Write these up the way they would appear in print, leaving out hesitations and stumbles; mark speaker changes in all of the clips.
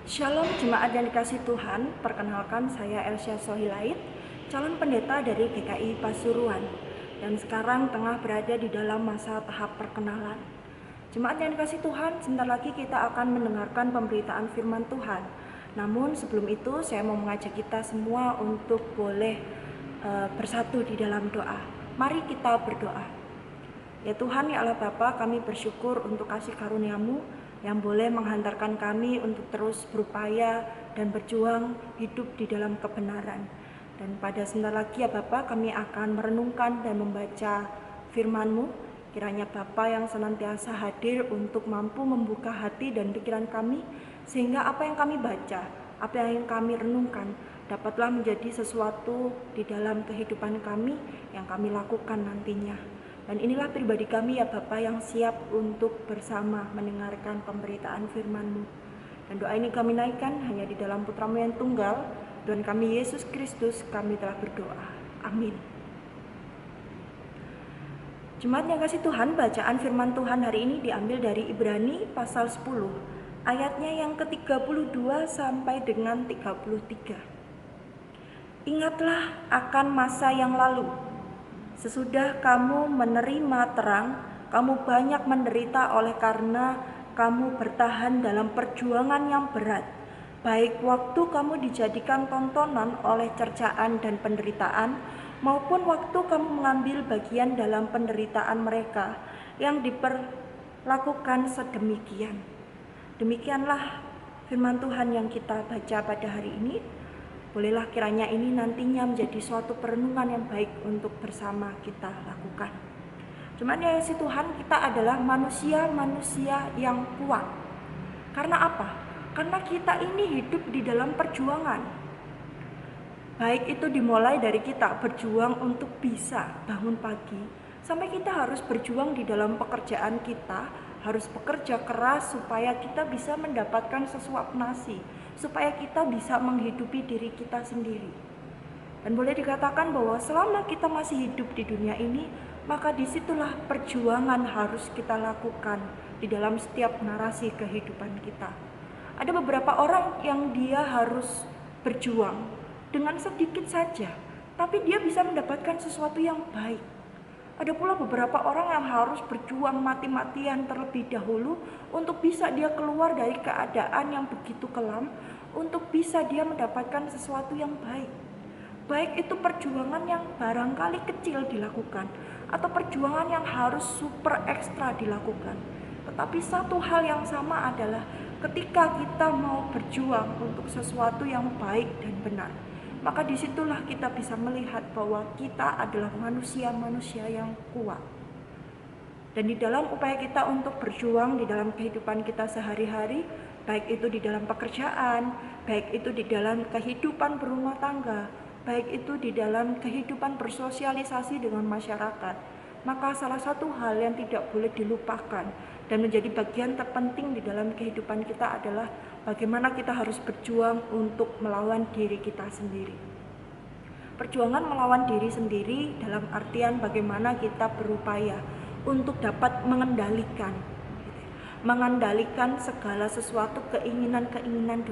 Speaker 1: Shalom jemaat yang dikasih Tuhan, perkenalkan saya Elsya Sohilait, calon pendeta dari GKI Pasuruan, dan sekarang tengah berada di dalam masa tahap perkenalan. Jemaat yang dikasih Tuhan, sebentar lagi kita akan mendengarkan pemberitaan firman Tuhan. Namun sebelum itu saya mau mengajak kita semua untuk boleh bersatu di dalam doa. Mari kita berdoa. Ya Tuhan, ya Allah Bapa, kami bersyukur untuk kasih karunia-Mu yang boleh menghantarkan kami untuk terus berupaya dan berjuang hidup di dalam kebenaran. Dan pada sebentar lagi ya Bapa, kami akan merenungkan dan membaca firman-Mu. Kiranya Bapa yang senantiasa hadir untuk mampu membuka hati dan pikiran kami, sehingga apa yang kami baca, apa yang kami renungkan, dapatlah menjadi sesuatu di dalam kehidupan kami yang kami lakukan nantinya. Dan inilah pribadi kami ya Bapa yang siap untuk bersama mendengarkan pemberitaan firman-Mu. Dan doa ini kami naikkan hanya di dalam Putra-Mu yang tunggal, Tuhan kami Yesus Kristus, kami telah berdoa. Amin. Jemaat yang kasih Tuhan, bacaan firman Tuhan hari ini diambil dari Ibrani pasal 10, ayatnya yang ke-32 sampai dengan 33. Ingatlah akan masa yang lalu. Sesudah kamu menerima terang, kamu banyak menderita oleh karena kamu bertahan dalam perjuangan yang berat. Baik waktu kamu dijadikan tontonan oleh cercaan dan penderitaan, maupun waktu kamu mengambil bagian dalam penderitaan mereka yang diperlakukan sedemikian. Demikianlah firman Tuhan yang kita baca pada hari ini. Bolehlah kiranya ini nantinya menjadi suatu perenungan yang baik untuk bersama kita lakukan. Cuman ya si Tuhan, kita adalah manusia-manusia yang kuat. Karena apa? Karena kita ini hidup di dalam perjuangan. Baik itu dimulai dari kita berjuang untuk bisa bangun pagi, sampai kita harus berjuang di dalam pekerjaan kita, harus bekerja keras supaya kita bisa mendapatkan sesuap nasi, supaya kita bisa menghidupi diri kita sendiri. Dan boleh dikatakan bahwa selama kita masih hidup di dunia ini, maka disitulah perjuangan harus kita lakukan di dalam setiap narasi kehidupan kita. Ada beberapa orang yang dia harus berjuang dengan sedikit saja, tapi dia bisa mendapatkan sesuatu yang baik. Ada pula beberapa orang yang harus berjuang mati-matian terlebih dahulu untuk bisa dia keluar dari keadaan yang begitu kelam, untuk bisa dia mendapatkan sesuatu yang baik. Baik itu perjuangan yang barangkali kecil dilakukan, atau perjuangan yang harus super ekstra dilakukan. Tetapi satu hal yang sama adalah ketika kita mau berjuang untuk sesuatu yang baik dan benar, maka disitulah kita bisa melihat bahwa kita adalah manusia-manusia yang kuat. Dan di dalam upaya kita untuk berjuang di dalam kehidupan kita sehari-hari, baik itu di dalam pekerjaan, baik itu di dalam kehidupan berumah tangga, baik itu di dalam kehidupan bersosialisasi dengan masyarakat, maka salah satu hal yang tidak boleh dilupakan dan menjadi bagian terpenting di dalam kehidupan kita adalah bagaimana kita harus berjuang untuk melawan diri kita sendiri. Perjuangan melawan diri sendiri dalam artian bagaimana kita berupaya untuk dapat mengendalikan segala sesuatu keinginan-keinginan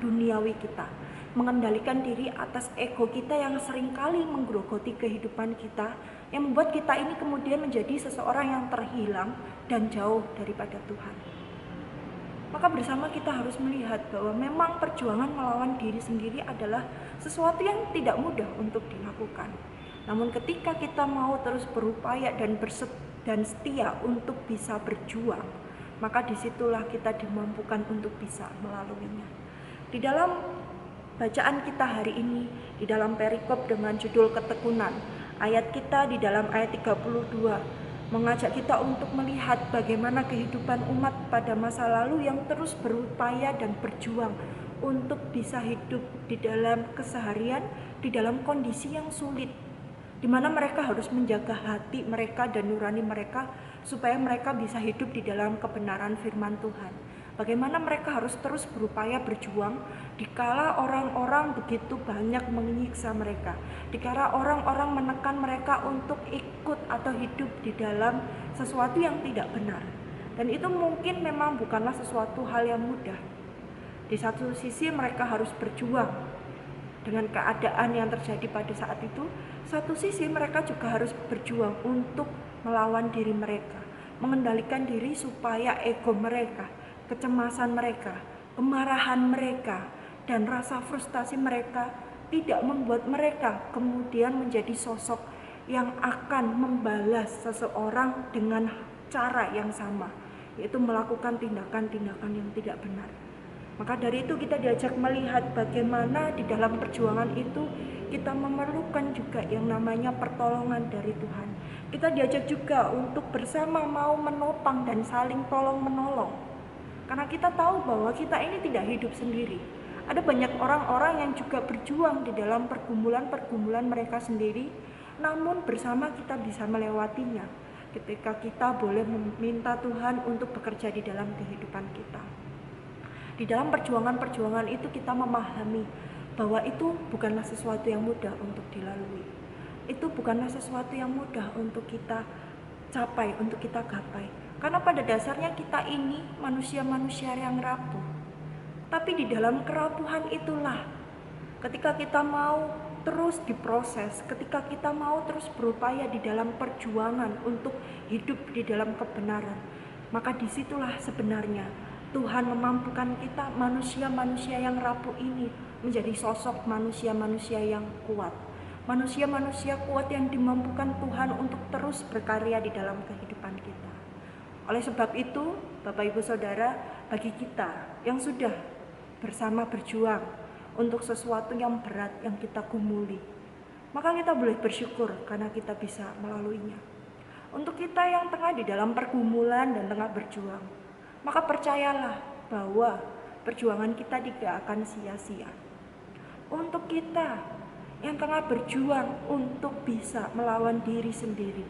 Speaker 1: duniawi kita, mengendalikan diri atas ego kita yang seringkali menggerogoti kehidupan kita, yang membuat kita ini kemudian menjadi seseorang yang terhilang dan jauh daripada Tuhan. Maka bersama kita harus melihat bahwa memang perjuangan melawan diri sendiri adalah sesuatu yang tidak mudah untuk dilakukan. Namun ketika kita mau terus berupaya dan setia untuk bisa berjuang, maka disitulah kita dimampukan untuk bisa melaluinya. Di dalam bacaan kita hari ini, di dalam perikop dengan judul ketekunan, ayat kita di dalam ayat 32 mengajak kita untuk melihat bagaimana kehidupan umat pada masa lalu yang terus berupaya dan berjuang untuk bisa hidup di dalam keseharian, di dalam kondisi yang sulit, di mana mereka harus menjaga hati mereka dan nurani mereka supaya mereka bisa hidup di dalam kebenaran firman Tuhan. Bagaimana mereka harus terus berupaya berjuang dikala orang-orang begitu banyak menyiksa mereka, dikala orang-orang menekan mereka untuk ikut atau hidup di dalam sesuatu yang tidak benar. Dan itu mungkin memang bukanlah sesuatu hal yang mudah. Di satu sisi mereka harus berjuang dengan keadaan yang terjadi pada saat itu, satu sisi mereka juga harus berjuang untuk melawan diri mereka, mengendalikan diri supaya ego mereka, kecemasan mereka, kemarahan mereka, dan rasa frustasi mereka tidak membuat mereka kemudian menjadi sosok yang akan membalas seseorang dengan cara yang sama, yaitu melakukan tindakan-tindakan yang tidak benar. Maka dari itu kita diajak melihat bagaimana di dalam perjuangan itu kita memerlukan juga yang namanya pertolongan dari Tuhan. Kita diajak juga untuk bersama mau menopang dan saling tolong menolong. Karena kita tahu bahwa kita ini tidak hidup sendiri. Ada banyak orang-orang yang juga berjuang di dalam pergumulan-pergumulan mereka sendiri, namun bersama kita bisa melewatinya ketika kita boleh meminta Tuhan untuk bekerja di dalam kehidupan kita. Di dalam perjuangan-perjuangan itu kita memahami bahwa itu bukanlah sesuatu yang mudah untuk dilalui. Itu bukanlah sesuatu yang mudah untuk kita capai, untuk kita gapai. Karena pada dasarnya kita ini manusia-manusia yang rapuh. Tapi di dalam kerapuhan itulah ketika kita mau terus diproses, ketika kita mau terus berupaya di dalam perjuangan untuk hidup di dalam kebenaran, maka disitulah sebenarnya Tuhan memampukan kita manusia-manusia yang rapuh ini menjadi sosok manusia-manusia yang kuat. Manusia-manusia kuat yang dimampukan Tuhan untuk terus berkarya di dalam kehidupan kita. Oleh sebab itu, Bapak Ibu Saudara, bagi kita yang sudah bersama berjuang untuk sesuatu yang berat yang kita gumuli, maka kita boleh bersyukur karena kita bisa melaluinya. Untuk kita yang tengah di dalam pergumulan dan tengah berjuang, maka percayalah bahwa perjuangan kita tidak akan sia-sia. Untuk kita yang tengah berjuang untuk bisa melawan diri sendiri,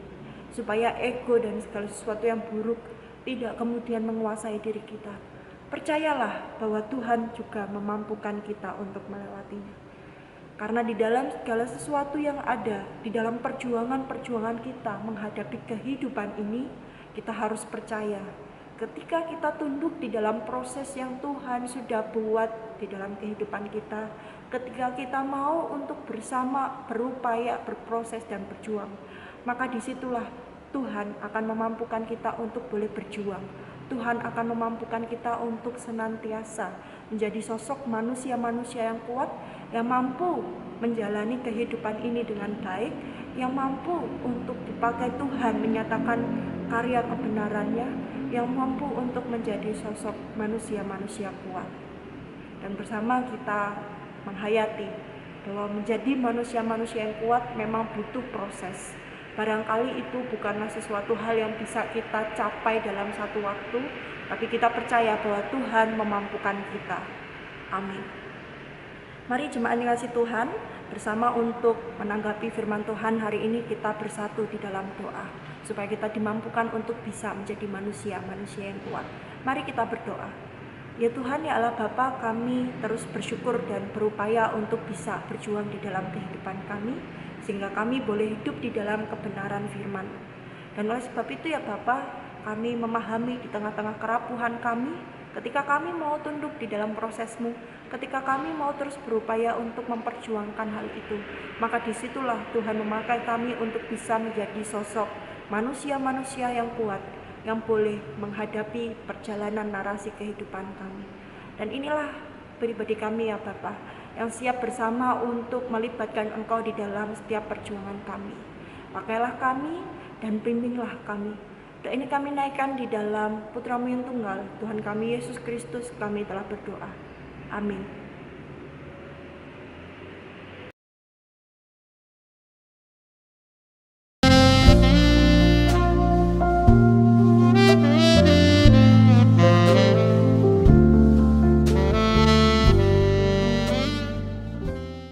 Speaker 1: supaya ego dan segala sesuatu yang buruk tidak kemudian menguasai diri kita, percayalah bahwa Tuhan juga memampukan kita untuk melewatinya. Karena di dalam segala sesuatu yang ada, di dalam perjuangan-perjuangan kita menghadapi kehidupan ini, kita harus percaya ketika kita tunduk di dalam proses yang Tuhan sudah buat di dalam kehidupan kita, ketika kita mau untuk bersama berupaya, berproses dan berjuang, maka disitulah Tuhan akan memampukan kita untuk boleh berjuang. Tuhan akan memampukan kita untuk senantiasa menjadi sosok manusia-manusia yang kuat, yang mampu menjalani kehidupan ini dengan baik, yang mampu untuk dipakai Tuhan menyatakan karya kebenarannya, yang mampu untuk menjadi sosok manusia-manusia kuat. Dan bersama kita menghayati bahwa menjadi manusia-manusia yang kuat memang butuh proses. Barangkali itu bukanlah sesuatu hal yang bisa kita capai dalam satu waktu, tapi kita percaya bahwa Tuhan memampukan kita. Amin. Mari jemaat yang kasih Tuhan, bersama untuk menanggapi firman Tuhan hari ini kita bersatu di dalam doa, supaya kita dimampukan untuk bisa menjadi manusia-manusia yang kuat. Mari kita berdoa. Ya Tuhan, ya Allah Bapa, kami terus bersyukur dan berupaya untuk bisa berjuang di dalam kehidupan kami, sehingga kami boleh hidup di dalam kebenaran firman. Dan oleh sebab itu ya Bapa, kami memahami di tengah-tengah kerapuhan kami, ketika kami mau tunduk di dalam proses-Mu, ketika kami mau terus berupaya untuk memperjuangkan hal itu, maka disitulah Tuhan memakai kami untuk bisa menjadi sosok manusia-manusia yang kuat, yang boleh menghadapi perjalanan narasi kehidupan kami. Dan inilah pribadi kami ya Bapa, yang siap bersama untuk melibatkan Engkau di dalam setiap perjuangan kami. Pakailah kami dan bimbinglah kami. Dan ini kami naikkan di dalam Putra-Mu yang tunggal, Tuhan kami Yesus Kristus, kami telah berdoa. Amin.